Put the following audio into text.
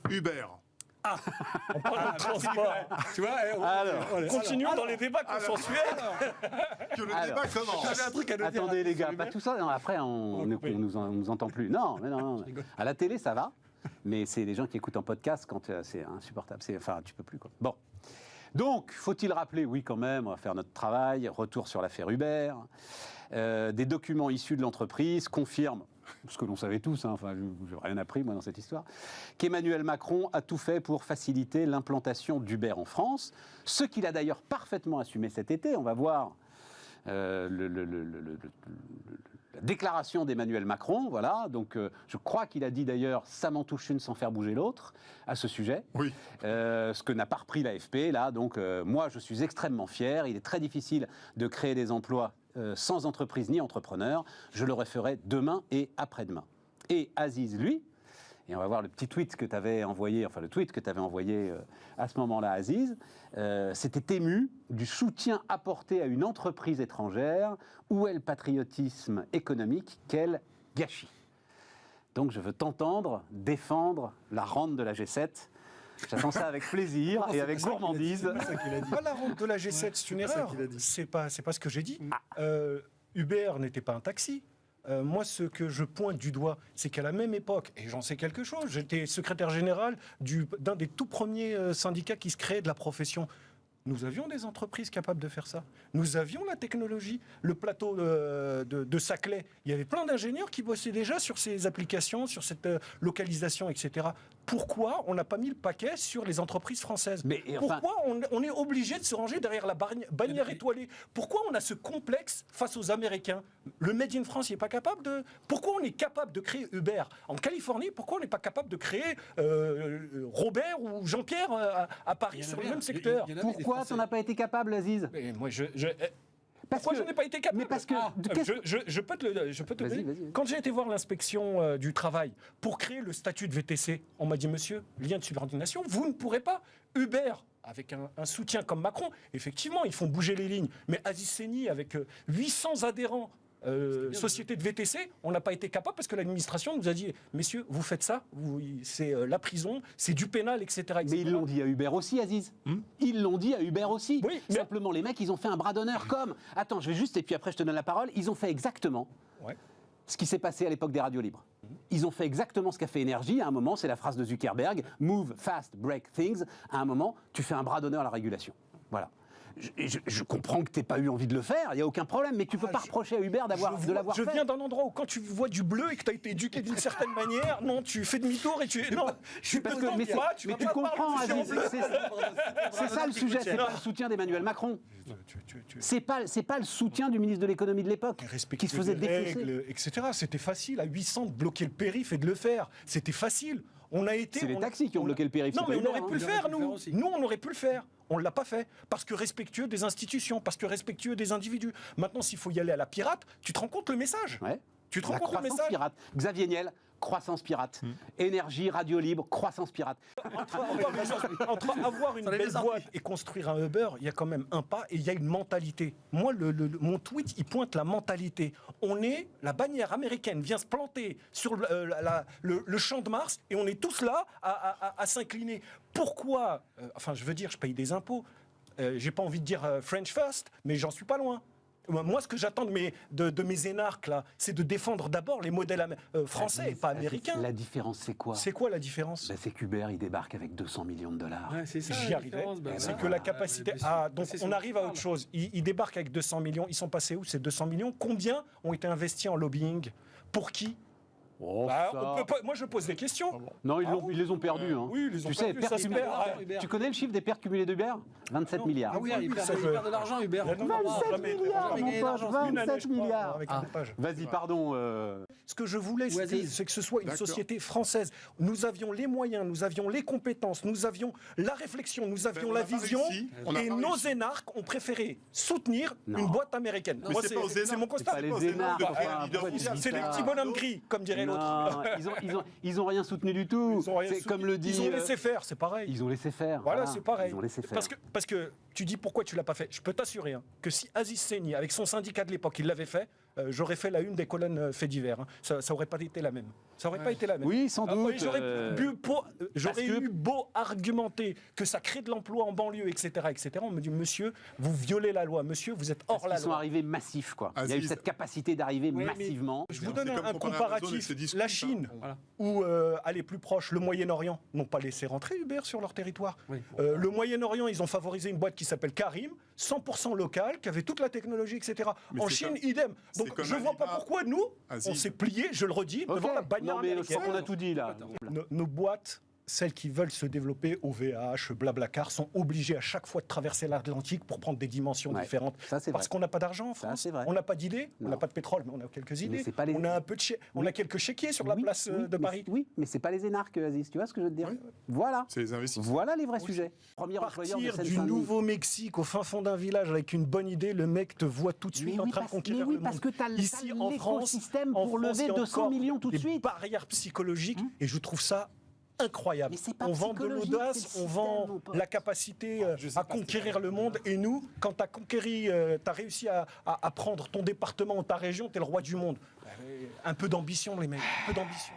Uber. On parle de transport. Tu vois, Continuons dans les débats consensuels. Que le débat commence. J'avais un truc à nous dire. Attendez les gars, pas tout ça. Non, après, on nous entend plus. Non, mais non. À la télé, ça va. Mais c'est les gens qui écoutent en podcast quand c'est insupportable. Enfin, tu peux plus, quoi. Bon. Donc, faut-il rappeler, oui quand même, on va faire notre travail, retour sur l'affaire Uber. Des documents issus de l'entreprise confirment, ce que l'on savait tous, hein, enfin, je n'ai rien appris moi dans cette histoire, qu'Emmanuel Macron a tout fait pour faciliter l'implantation d'Uber en France, ce qu'il a d'ailleurs parfaitement assumé cet été. On va voir la déclaration d'Emmanuel Macron, voilà. Donc, je crois qu'il a dit d'ailleurs « ça m'en touche une sans faire bouger l'autre » à ce sujet. Oui. Ce que n'a pas repris l'AFP, là. Donc, moi, je suis extrêmement fier. Il est très difficile de créer des emplois sans entreprise ni entrepreneur. Je le referai demain et après-demain. Et Aziz, lui, et on va voir le petit tweet que tu avais envoyé, enfin le tweet que tu avais envoyé à ce moment-là, Aziz, s'était ému du soutien apporté à une entreprise étrangère. Où est le patriotisme économique? Quel gâchis! Donc je veux t'entendre défendre la rente de la G7. J'attends ça avec plaisir et avec gourmandise. Pas la rente de la G7, c'est une erreur. C'est pas ce que j'ai dit. Uber n'était pas un taxi. Moi, ce que je pointe du doigt, c'est qu'à la même époque, et j'en sais quelque chose, j'étais secrétaire général d'un des tout premiers syndicats qui se créait de la profession. Nous avions des entreprises capables de faire ça. Nous avions la technologie. Le plateau de Saclay, il y avait plein d'ingénieurs qui bossaient déjà sur ces applications, sur cette localisation, etc. Pourquoi on n'a pas mis le paquet sur les entreprises françaises? Pourquoi on est obligé de se ranger derrière la bannière étoilée? Pourquoi on a ce complexe face aux Américains? Le Made in France, il n'est pas capable de... Pourquoi on est capable de créer Uber en Californie? Pourquoi on n'est pas capable de créer Robert ou Jean-Pierre à Paris sur le même secteur? Pourquoi tu n'en as pas été capable, Aziz? Mais moi, pourquoi je n'ai pas été capable? Mais parce que... je peux te le dire. Quand j'ai été voir l'inspection du travail pour créer le statut de VTC, on m'a dit, monsieur, lien de subordination, vous ne pourrez pas. Uber, avec un soutien comme Macron, effectivement, ils font bouger les lignes. Mais Aziz Seni, avec 800 adhérents, société de VTC, on n'a pas été capable parce que l'administration nous a dit, messieurs, vous faites ça, c'est la prison, c'est du pénal, etc., etc. Mais ils l'ont dit à Uber aussi, Aziz. Ils l'ont dit à Uber aussi. Oui, Simplement, les mecs, ils ont fait un bras d'honneur comme... Attends, je vais juste, et puis après je te donne la parole. Ils ont fait exactement ce qui s'est passé à l'époque des radios libres. Ils ont fait exactement ce qu'a fait Énergie. À un moment, c'est la phrase de Zuckerberg, « Move fast, break things ». À un moment, tu fais un bras d'honneur à la régulation. Voilà. Je comprends que tu n'aies pas eu envie de le faire, il n'y a aucun problème, mais tu ne peux pas reprotcher à Uber de l'avoir fait. Je viens d'un endroit où quand tu vois du bleu et que tu as été éduqué d'une certaine manière, non, tu fais demi-tour et tu... Non, mais tu comprends, Aziz, c'est ça le sujet, c'est pas le soutien d'Emmanuel Macron. C'est pas le soutien du ministre de l'économie de l'époque qui se faisait défoncer. Etc. C'était facile à 800 de bloquer le périph' et de le faire. C'était facile. C'est les taxis qui ont bloqué le périph'. Non, mais on aurait pu le faire, nous. Nous, on aurait pu le faire. On ne l'a pas fait. Parce que respectueux des institutions, parce que respectueux des individus. Maintenant, s'il faut y aller à la pirate, tu te rends compte le message? Tu te rends compte le message? Pirate. Xavier Niel, croissance pirate. Énergie, radio libre, croissance pirate. Entre avoir une belle boîte et construire un Uber, il y a quand même un pas et il y a une mentalité. Moi, mon tweet, il pointe la mentalité. La bannière américaine vient se planter sur le champ de Mars et on est tous là à s'incliner. Pourquoi enfin, je veux dire, je paye des impôts. J'ai pas envie de dire French first, mais j'en suis pas loin. Moi, ce que j'attends de mes énarques, là, c'est de défendre d'abord les modèles français et pas américains. La différence, c'est quoi? C'est quoi la différence? C'est qu'Uber, il débarque avec 200 millions de dollars. C'est ça, j'y arrivais. C'est que la capacité... donc on arrive à autre chose. Ils débarquent avec 200 millions. Ils sont passés où, ces 200 millions? Combien ont été investis en lobbying? Pour qui? Moi, je pose des questions. Non, ils les ont perdus. Oui, ils les ont perdus. Tu connais le chiffre des pertes cumulées d'Uber? 27 milliards. Ah oui, ils perdent de l'argent, Uber. 27 milliards, mon pote, 27 milliards. Vas-y, pardon. Ce que je voulais, c'est que ce soit une société française. Nous avions les moyens, nous avions les compétences, nous avions la réflexion, nous avions la vision. Et nos énarques ont préféré soutenir une boîte américaine. Moi, c'est mon constat. C'est pas les énarques. C'est les petits bonhommes gris, comme dirait l'autre. Ils ont rien soutenu du tout. Comme le dit. Ils ont laissé faire, c'est pareil. Ils ont laissé faire. Voilà, c'est pareil. Ils ont laissé faire. Parce que tu dis pourquoi tu l'as pas fait. Je peux t'assurer que si Aziz Seni, avec son syndicat de l'époque, il l'avait fait, j'aurais fait la une des colonnes faits divers. Hein. Ça aurait pas été la même. Ça aurait pas été la même. Oui, sans doute. J'aurais eu beau argumenter que ça crée de l'emploi en banlieue, etc., etc. On me dit, monsieur, vous violez la loi. Monsieur, vous êtes hors la loi. Ils sont arrivés massifs, quoi. Il y a eu cette capacité d'arriver massivement. Je vous donne un comparatif. La Chine, ou aller plus proche, le Moyen-Orient, n'ont pas laissé rentrer Uber sur leur territoire. Le Moyen-Orient, ils ont favorisé une boîte qui s'appelle Carim, 100% locale, qui avait toute la technologie, etc. En Chine, idem. Donc je ne vois pas pourquoi nous, on s'est plié, je le redis, devant la bannière américaine. Je crois qu'on a tout dit là. Nos boîtes, celles qui veulent se développer, OVH, Blablacar, sont obligées à chaque fois de traverser l'Atlantique pour prendre des dimensions différentes. Ça, c'est parce vrai. qu'on n'a pas d'argent en France. On n'a pas d'idées, on n'a pas de pétrole, mais on a quelques idées. On a un peu de on a quelques chéquiers sur la place de Paris. Oui, mais c'est pas les énarques, Aziz. Tu vois ce que je veux te dire? Voilà. C'est les investisseurs. Voilà les vrais sujets. Premier employeur de Partir du Seine-Saint-Denis. Nouveau-Mexique au fin fond d'un village avec une bonne idée, le mec te voit tout de suite en train de conquérir le monde. parce que tu as Ici en France, l'écosystème pour lever 200 millions tout de suite. Des barrières psychologiques, et je trouve ça incroyable. Mais c'est pas On vend de psychologique, l'audace, c'est le on système, vend mon pote. la capacité à conquérir le monde. Et nous, quand tu as conquéri, tu as réussi à prendre ton département ou ta région, tu es le roi du monde. Un peu d'ambition, les mecs, un peu d'ambition.